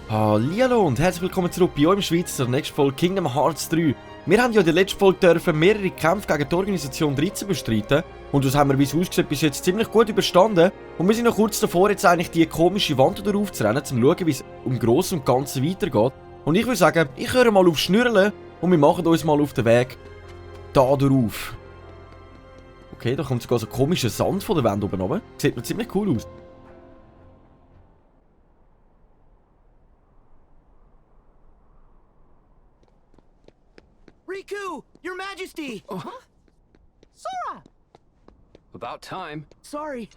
Hallihallo und herzlich willkommen zurück bei euch im Schweiz zur nächsten Folge Kingdom Hearts 3. Wir haben ja in der letzten Folge dürfen mehrere Kämpfe gegen die Organisation 13 bestreiten und das haben wir, wie es aussieht, bis jetzt ziemlich gut überstanden. Und wir sind noch kurz davor, jetzt eigentlich die komische Wand darauf zu rennen, um zu schauen, wie es im Großen und Ganzen weitergeht. Und ich würde sagen, ich höre mal auf Schnürren und wir machen uns mal auf den Weg da drauf. Okay, da kommt sogar so komischer Sand von der Wand oben runter. Sieht mir ziemlich cool aus. Riku! Your Majesty! Sora! About time. Sorry.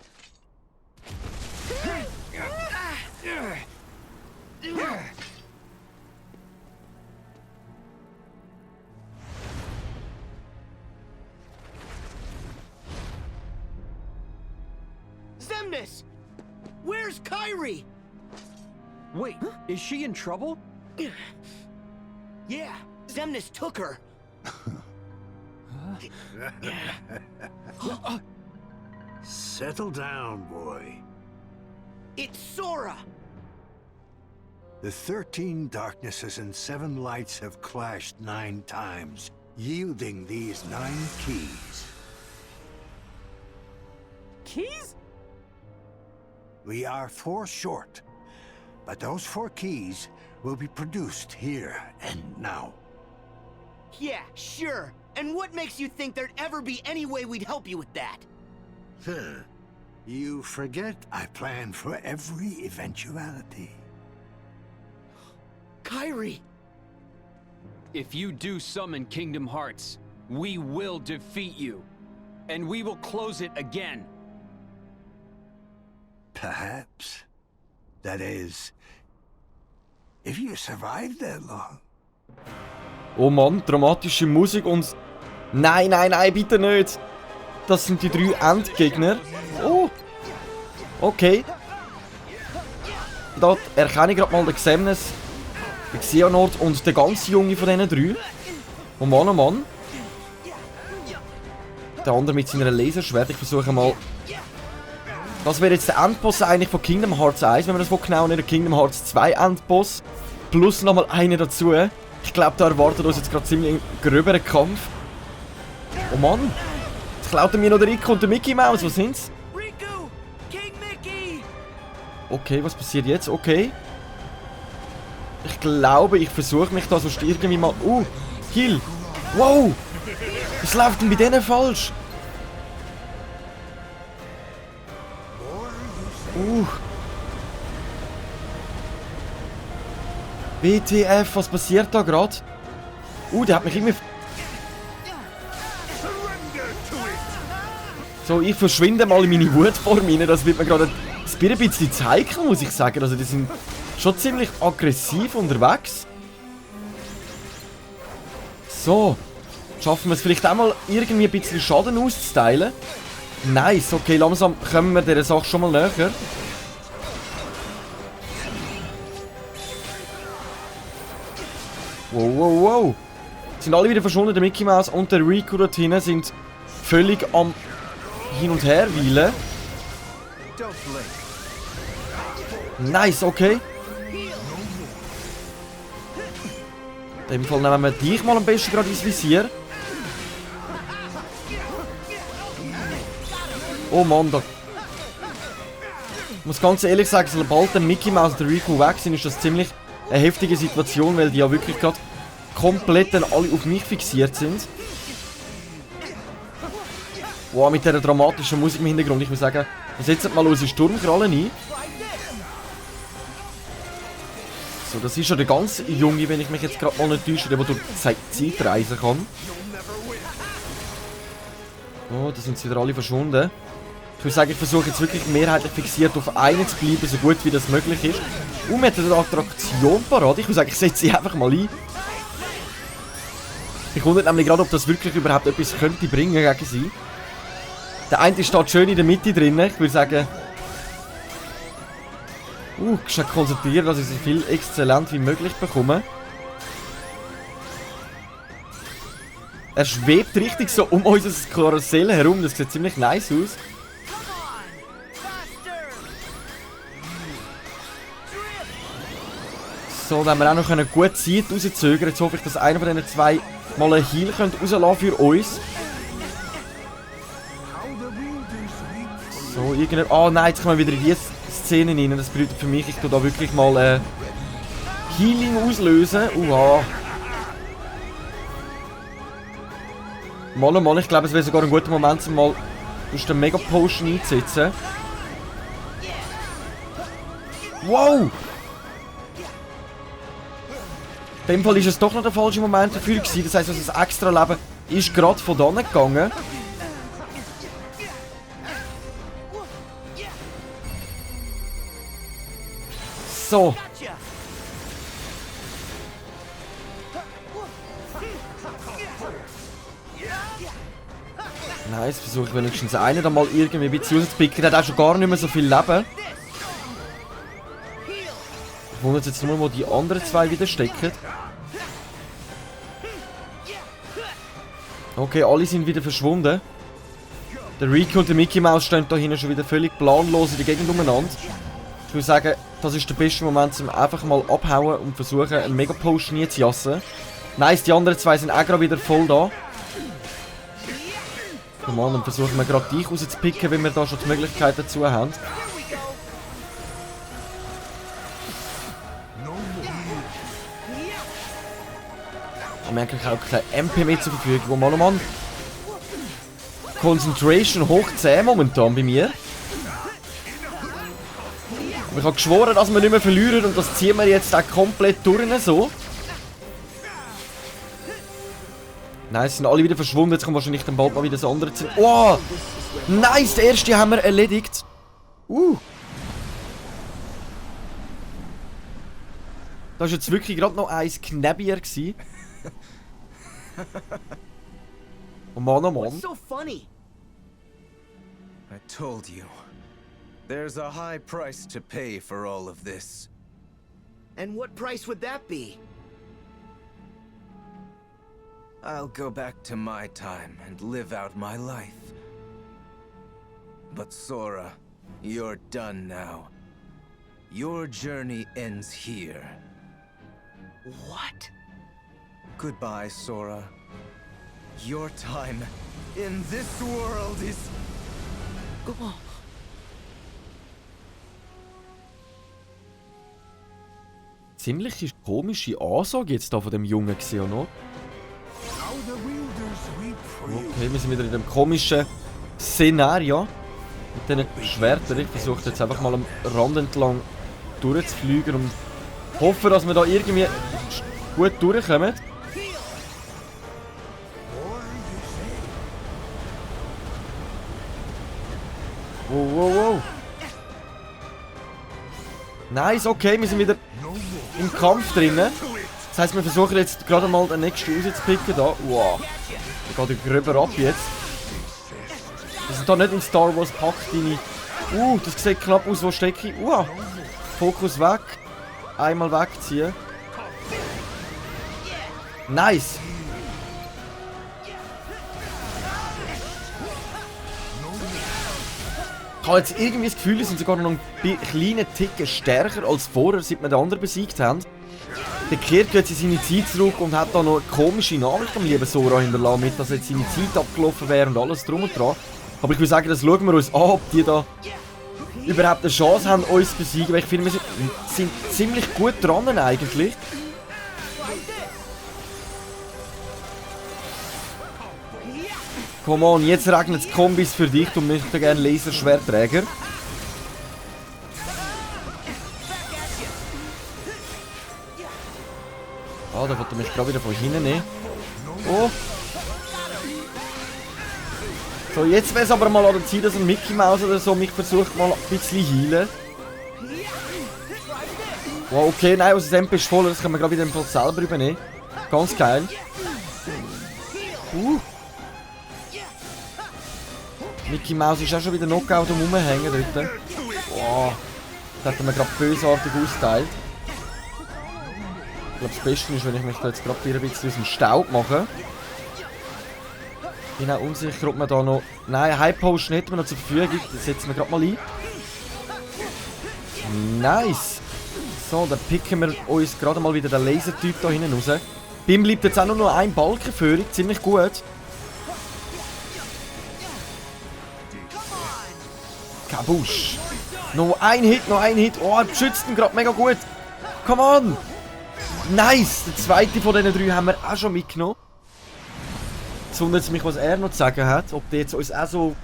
Xemnas! Where's Kairi? Wait, is she in trouble? Yeah, Xemnas took her. Settle down, boy. It's Sora! The 13 darknesses and 7 lights have clashed 9 times, yielding these 9 keys. Keys? We are 4 short, but those 4 keys will be produced here and now. Yeah, sure. And what makes you think there'd ever be any way we'd help you with that? You forget I plan for every eventuality. Kairi! If you do summon Kingdom Hearts, we will defeat you. And we will close it again. Perhaps. That is, if you survive that long. Oh Mann, dramatische Musik und... Nein, nein, nein, bitte nicht! Das sind die 3 Endgegner. Oh! Okay. Da erkenne ich gerade mal den Xemnas, den Xehanort und den ganz Junge von diesen 3. Oh Mann, oh Mann. Der andere mit seiner Laserschwert. Ich versuche mal... Das wäre jetzt der Endboss eigentlich von Kingdom Hearts 1, wenn man das so genau nennt. Kingdom Hearts 2 Endboss. Plus nochmal einen dazu. Ich glaube, da erwartet uns jetzt gerade ziemlich ein gröberer Kampf. Oh Mann! Jetzt klaut er mir noch der Rico und der Mickey Mouse. Was sind's? Riku! King Mickey! Okay, was passiert jetzt? Okay. Ich glaube, ich versuche mich da so irgendwie mal... Heal! Wow! Was läuft denn bei denen falsch? WTF, was passiert da gerade? Der hat mich irgendwie... So, ich verschwinde mal in meine Wutform rein. Das wird mir gerade ein bisschen zeigen, muss ich sagen. Also, die sind schon ziemlich aggressiv unterwegs. So. Schaffen wir es vielleicht auch mal irgendwie ein bisschen Schaden auszuteilen. Nice, okay, langsam kommen wir dieser Sache schon mal näher. Wow, wow, wow. Sind alle wieder verschwunden, der Mickey Mouse und der Riku dort hinten sind völlig am Hin- und Herweilen. Nice, okay. In dem Fall nehmen wir dich mal am besten gerade ins Visier. Oh Mann, da... Ich muss ganz ehrlich sagen, sobald der Mickey Mouse und der Riku weg sind, ist das ziemlich eine heftige Situation, weil die ja wirklich gerade komplett dann alle auf mich fixiert sind. Wow, mit dieser dramatischen Musik im Hintergrund. Ich muss sagen, wir setzen mal unsere Sturmkrallen ein. So, das ist schon der ganz Junge, wenn ich mich jetzt gerade mal nicht täusche, der durch die Zeit reisen kann. Oh, da sind sie wieder alle verschwunden. Ich würde sagen, ich versuche jetzt wirklich mehrheitlich fixiert auf einen zu bleiben, so gut wie das möglich ist. Und wir haben eine Attraktion parat. Ich würde sagen, ich setze sie einfach mal ein. Ich wundere nämlich gerade, ob das wirklich überhaupt etwas könnte bringen gegen sie. Der eine steht schön in der Mitte drin. Ich würde sagen... schnell konzentrieren, dass ich so viel exzellent wie möglich bekomme. Er schwebt richtig so um unser Karussell herum. Das sieht ziemlich nice aus. So, dann haben wir auch noch gut Zeit rauszögern. Jetzt hoffe ich, dass einer von diesen zwei mal einen Heal rauslassen für uns. So, irgendwie... Oh nein, jetzt kommen wir wieder in diese Szene rein. Das bedeutet für mich, ich tue da wirklich mal Healing auslösen. Mal, ich glaube, es wäre sogar ein guter Moment, um mal aus der Mega Potion einzusetzen. Wow! In dem Fall war es doch noch der falsche Moment dafür gewesen. Das heisst, also das extra Leben ist gerade von da gegangen. So. Nice, versuche ich wenigstens einen da mal irgendwie ein bisschen rauszupicken. Der hat auch schon gar nicht mehr so viel Leben. Ich wundere jetzt nur, wo die anderen zwei wieder stecken. Okay, alle sind wieder verschwunden. Der Rico und der Mickey Mouse stehen da hinten schon wieder völlig planlos in der Gegend umeinander. Ich würde sagen, das ist der beste Moment, um einfach mal abhauen und versuchen, einen Mega Potion zu jassen. Nice, die anderen zwei sind auch gerade wieder voll da. Komm on, dann versuchen wir gerade dich rauszupicken, wenn wir da schon die Möglichkeit dazu haben. Ich merke auch keine MP mehr zur Verfügung. Oh Mann. Concentration hoch 10 momentan bei mir. Aber ich habe geschworen, dass wir nicht mehr verlieren und das ziehen wir jetzt auch komplett durch so. Nice, sind alle wieder verschwunden. Jetzt kommt wahrscheinlich dann bald mal wieder das andere zu. Oh! Nice, der erste haben wir erledigt. Das war jetzt wirklich gerade noch eins knäbiger gewesen. Oh Mann, oh Mann. What's so funny? I told you. There's a high price to pay for all of this. And what price would that be? I'll go back to my time and live out my life. But Sora, you're done now. Your journey ends here. What? Goodbye, Sora. Your time in this world is... Ziemlich komische Ansage jetzt da von dem Jungen gesehen noch. Okay, wir sind wieder in dem komischen Szenario mit diesen Schwertern. Ich versuche jetzt einfach mal am Rand entlang durchzufliegen und hoffe, dass wir da irgendwie gut durchkommen. Wow. Nice, okay, wir sind wieder im Kampf drinnen. Das heisst, wir versuchen jetzt gerade mal den nächsten rauszupicken. Da. Wow. Der geht gröber ab jetzt. Wir sind da nicht in Star Wars Pack rein. Das sieht knapp aus, wo stecke ich. Fokus weg. Einmal wegziehen. Nice. Ich habe jetzt irgendwie das Gefühl, wir sind sogar noch einen kleinen Ticken stärker als vorher, seit wir den anderen besiegt haben. Der kehrt jetzt in seine Zeit zurück und hat da noch eine komische Nachricht am lieben Sora hinterlassen, mit dass jetzt seine Zeit abgelaufen wäre und alles drum und dran. Aber ich würde sagen, das schauen wir uns an, ob die da überhaupt eine Chance haben, uns zu besiegen. Weil ich finde, wir sind ziemlich gut dran eigentlich. Come on, jetzt regnet es Kombis für dich, du möchtest gerne Laserschwertträger. Ah, da wollte er mich gerade wieder von hinten nehmen. Oh! So, jetzt wäre es aber mal an der Zeit, dass ein Mickey Mouse oder so mich versucht mal ein bisschen heilen. Wow, okay, nein, also das MP ist voll, das können wir gerade wieder im Fall selber übernehmen. Ganz geil. Mickey Mouse ist auch schon wieder Knockout am Rumhängen dort. Wow, das hat er mir gerade bösartig austeilt. Ich glaube, das Beste ist, wenn ich mich da jetzt gerade wieder ein bisschen aus dem Staub mache. Bin auch unsicher, ob man da noch... Nein, High Potion hätten wir noch zur Verfügung. Das setzen wir gerade mal ein. Nice. So, dann picken wir uns gerade mal wieder den Lasertyp da hinten raus. Bei ihm bleibt jetzt auch nur noch ein Balkenführung. Ziemlich gut. Kabusch. Noch ein Hit, noch ein Hit. Oh, er beschützt ihn gerade mega gut. Come on. Nice. Der zweite von diesen drei haben wir auch schon mitgenommen. Jetzt wundert es mich, was er noch zu sagen hat. Ob der jetzt uns auch so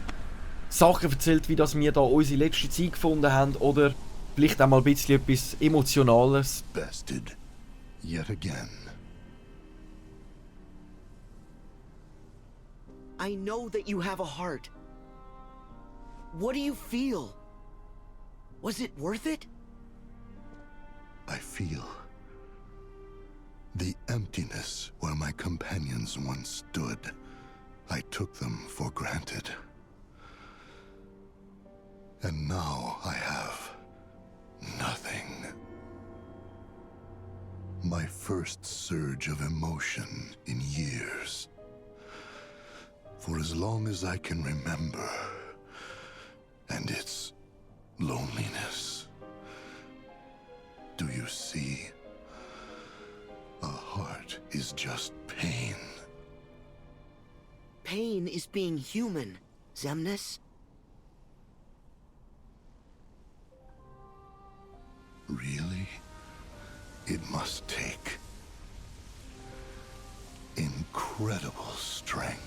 Sachen erzählt, wie dass wir da unsere letzte Zeit gefunden haben. Oder vielleicht auch mal ein bisschen etwas Emotionales. Bested. Yet again. I know that you have a heart. What do you feel? Was it worth it? I feel the emptiness where my companions once stood. I took them for granted. And now I have nothing. My first surge of emotion in years. For as long as I can remember. And it's loneliness. Do you see? A heart is just pain. Pain is being human, Xemnas. Really? It must take incredible strength.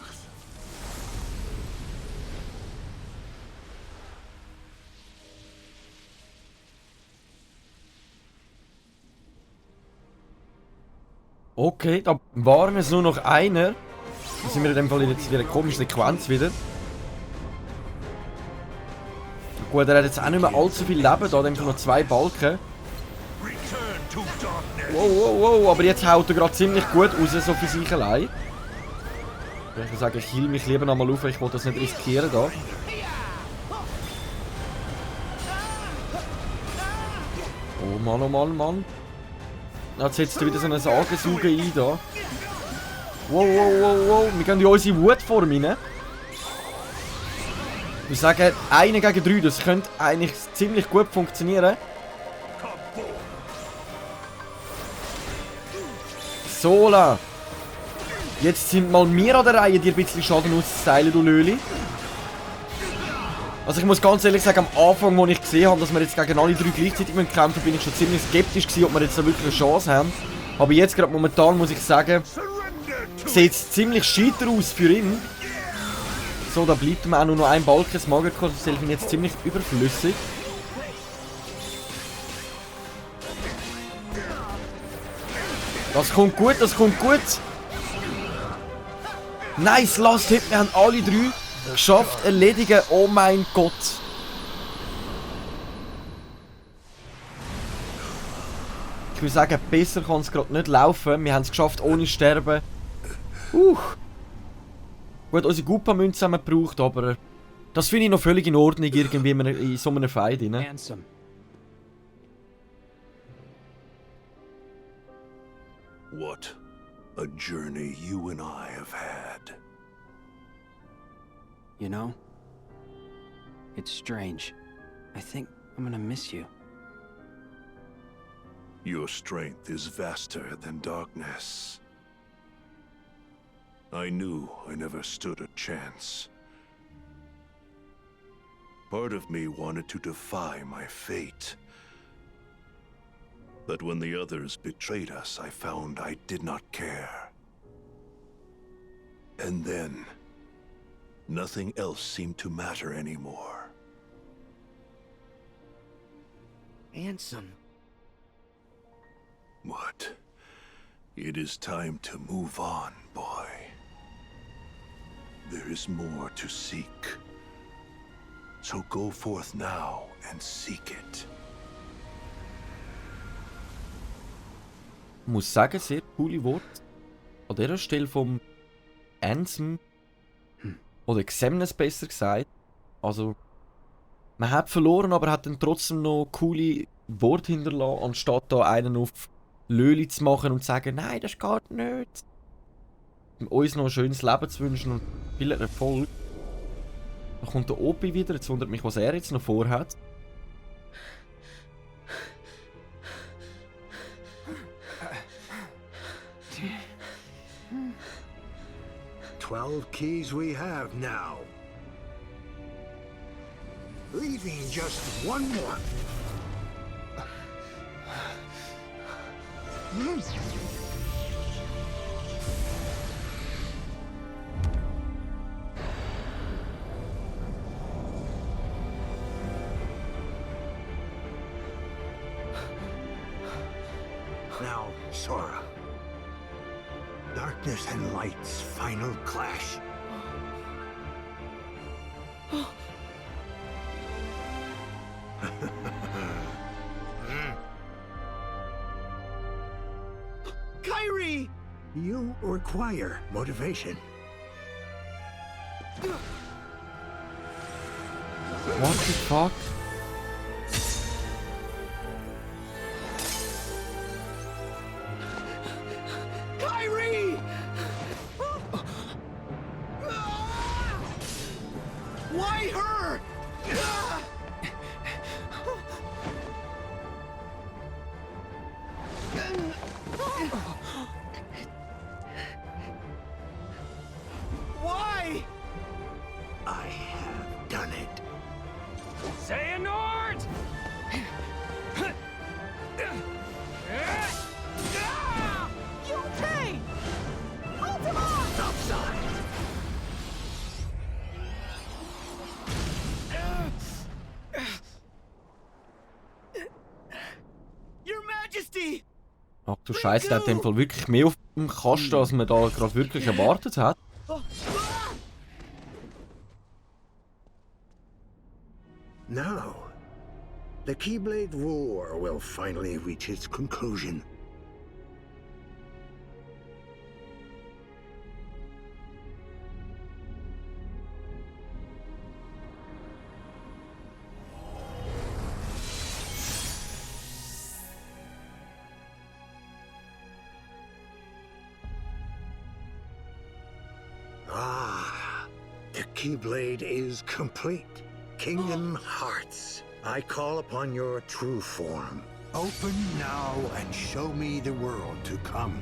Okay, da waren es nur noch einer. Da sind wir in dem Fall jetzt in einer komischen Sequenz wieder. Gut, er hat jetzt auch nicht mehr allzu viel Leben, da haben wir noch 2 Balken. Wow, wow, wow, aber jetzt haut er gerade ziemlich gut raus, so für sich allein. Ich würde sagen, ich heal mich lieber nochmal auf, ich will das nicht riskieren da. Oh Mann, oh Mann, Mann. Jetzt setzt er wieder so eine Sagensuche ein da. Wow, wow, wow, wow. Wir gehen in unsere Wutform rein. Ich sage, 1 gegen 3, das könnte eigentlich ziemlich gut funktionieren. Sola. Jetzt sind mal wir an der Reihe, dir ein bisschen Schaden auszuteilen, du Löli. Also ich muss ganz ehrlich sagen, am Anfang, als ich gesehen habe, dass wir jetzt gegen alle 3 gleichzeitig kämpfen müssen, bin ich schon ziemlich skeptisch gewesen, ob wir jetzt da wirklich eine Chance haben. Aber jetzt gerade momentan muss ich sagen, sieht es ziemlich scheiter aus für ihn. So, da bleibt mir auch nur noch ein Balken, das Magerkarussell finde ich jetzt ziemlich überflüssig. Das kommt gut, das kommt gut. Nice, Last Hit, wir haben alle 3 geschafft, erledigen, oh mein Gott. Ich würde sagen, besser kann es gerade nicht laufen. Wir haben es geschafft ohne Sterben. Gut, unsere Gupa-Münze haben wir gebraucht, aber das finde ich noch völlig in Ordnung, irgendwie in so einem Fight. Handsome. What a journey you and I have had. You know, it's strange. I think I'm gonna miss you. Your strength is vaster than darkness. I knew I never stood a chance. Part of me wanted to defy my fate. But when the others betrayed us, I found I did not care. And then, nothing else seemed to matter anymore. Handsome. What? It is time to move on, boy. There is more to seek. So go forth now and seek it. Ich muss sagen, sehr coole Worte. An dieser Stelle vom Ansem. Oder Xemnas besser gesagt. Also, man hat verloren, aber hat dann trotzdem noch coole Worte hinterlassen, anstatt da einen auf Löli zu machen und zu sagen, nein, das geht nicht. Um uns noch ein schönes Leben zu wünschen. Und Spieler Erfolg. Da kommt der Opi wieder, jetzt wundert mich, was er jetzt noch vorhat. "12 keys we have now. Leaving just one more. Now, Sora. Darkness and light's final clash. Kyrie! You require motivation. What the fuck? Kyrie! Why her? Why? I have done it. Xehanort! You okay? Ultima! Outside. Your Majesty! Ach du Scheiße, der hat in dem Fall wirklich mehr auf dem Kasten, als man da gerade wirklich erwartet hat. Now, the Keyblade War will finally reach its conclusion. Ah, the Keyblade is complete. Kingdom Hearts, I call upon your true form. Open now and show me the world to come.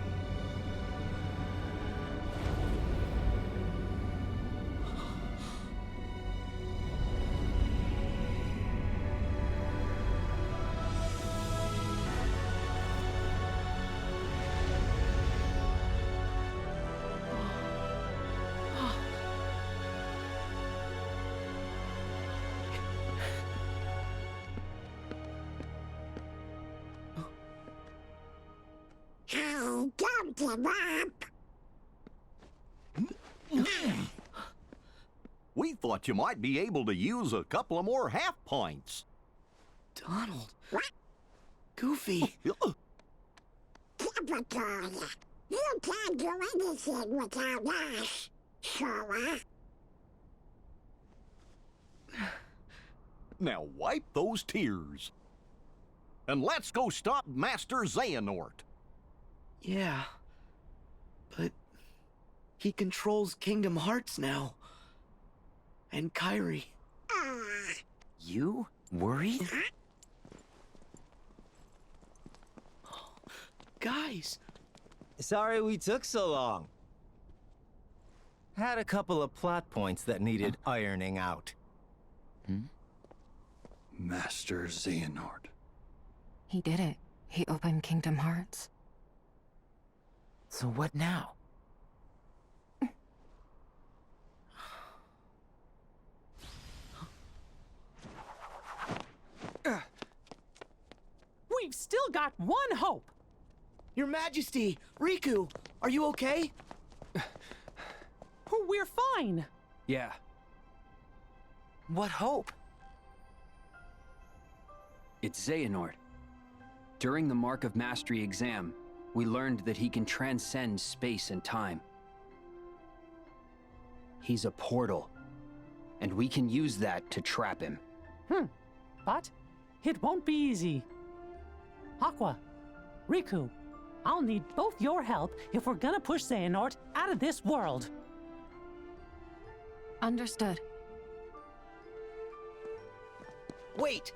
We thought you might be able to use a couple of more half pints. Donald. Goofy. You can't do anything without us, Sora. Now wipe those tears. And let's go stop Master Xehanort. Yeah. But he controls Kingdom Hearts now. And Kyrie. You worried? Guys. Sorry we took so long. Had a couple of plot points that needed ironing out. Master Xehanort. He did it. He opened Kingdom Hearts. So what now? We've still got one hope. Your Majesty, Riku, are you okay? We're fine. Yeah. What hope? It's Xehanort. During the Mark of Mastery exam, we learned that he can transcend space and time. He's a portal, and we can use that to trap him. But it won't be easy. Aqua, Riku, I'll need both your help if we're gonna push Xehanort out of this world. Understood. Wait!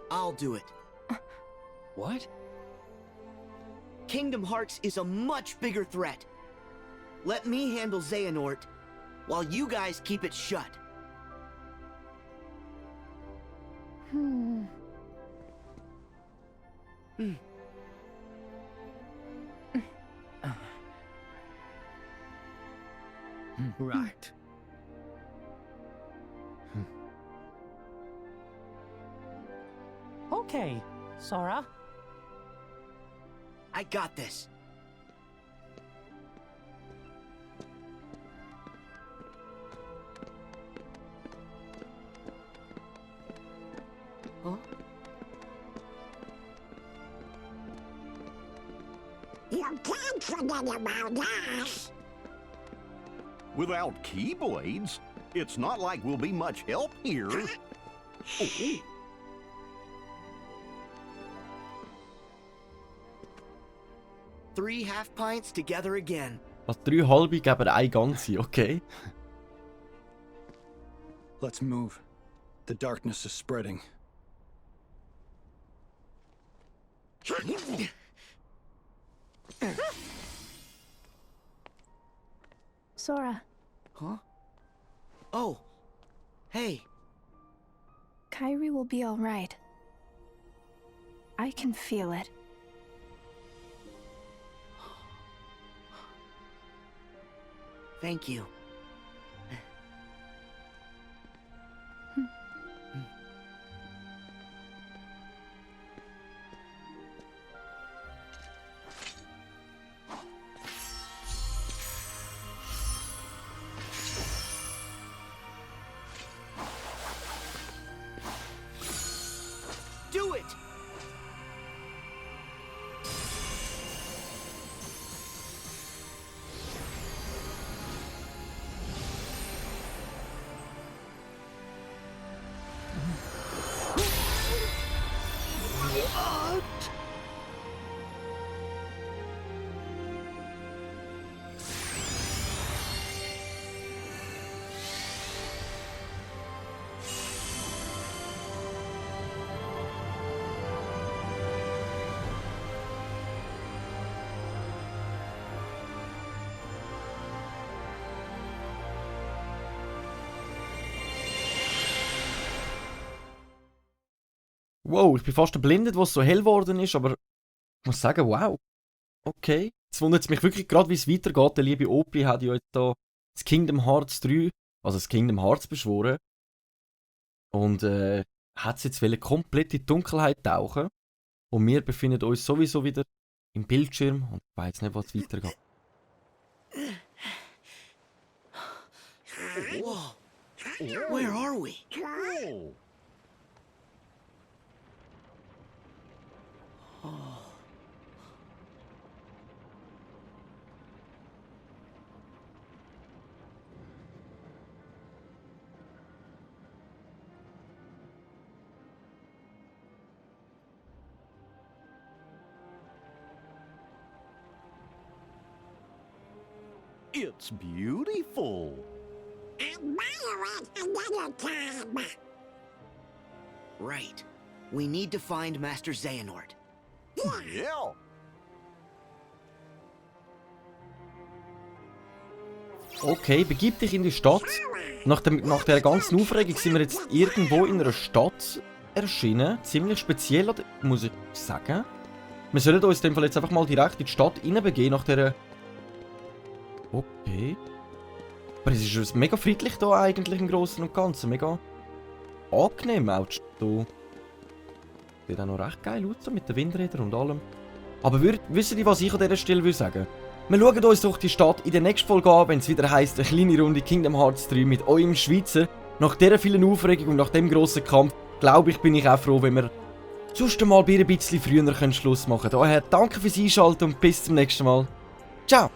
I'll do it. What? Kingdom Hearts is a much bigger threat. Let me handle Xehanort, while you guys keep it shut. Right. Okay, Sora. I got this. Huh? You can't forget about us. Without Keyblades, it's not like we'll be much help here. Oh. Three half pints together again. Was 3 halbe geben eine ganze, okay? Let's move. The darkness is spreading. Sora, Huh? Oh. Hey. Kairi will be all right. I can feel it. Thank you. Do it! Wow, ich bin fast erblindet, was so hell geworden ist, aber ich muss sagen, wow. Okay. Jetzt wundert es mich wirklich gerade, wie es weitergeht. Der liebe Opie hat ja jetzt da das Kingdom Hearts 3, also das Kingdom Hearts beschworen. Und hat es jetzt komplett in die Dunkelheit tauchen. Und wir befinden uns sowieso wieder im Bildschirm und ich weiß nicht, was weitergeht. Whoa. Where are we? Oh. It's beautiful. Admire it another time. Right. We need to find Master Xehanort. Yeah. Okay, begib dich in die Stadt. Nach der ganzen Aufregung sind wir jetzt irgendwo in einer Stadt erschienen. Ziemlich speziell, muss ich sagen. Wir sollen uns in dem Fall jetzt einfach mal direkt in die Stadt hineinbegeben, nach dieser... Okay. Aber es ist mega friedlich hier eigentlich im Großen und Ganzen. Mega angenehm auch. Sieht auch noch recht geil aus, so mit den Windrädern und allem. Aber wisst ihr, was ich an dieser Stelle würde sagen? Wir schauen uns doch die Stadt in der nächsten Folge an, wenn es wieder heisst, eine kleine Runde Kingdom Hearts 3 mit eurem Schweizer. Nach dieser vielen Aufregung und nach dem grossen Kampf, glaube ich, bin ich auch froh, wenn wir sonst mal ein bisschen früher Schluss machen können. Daher danke fürs Einschalten und bis zum nächsten Mal. Ciao!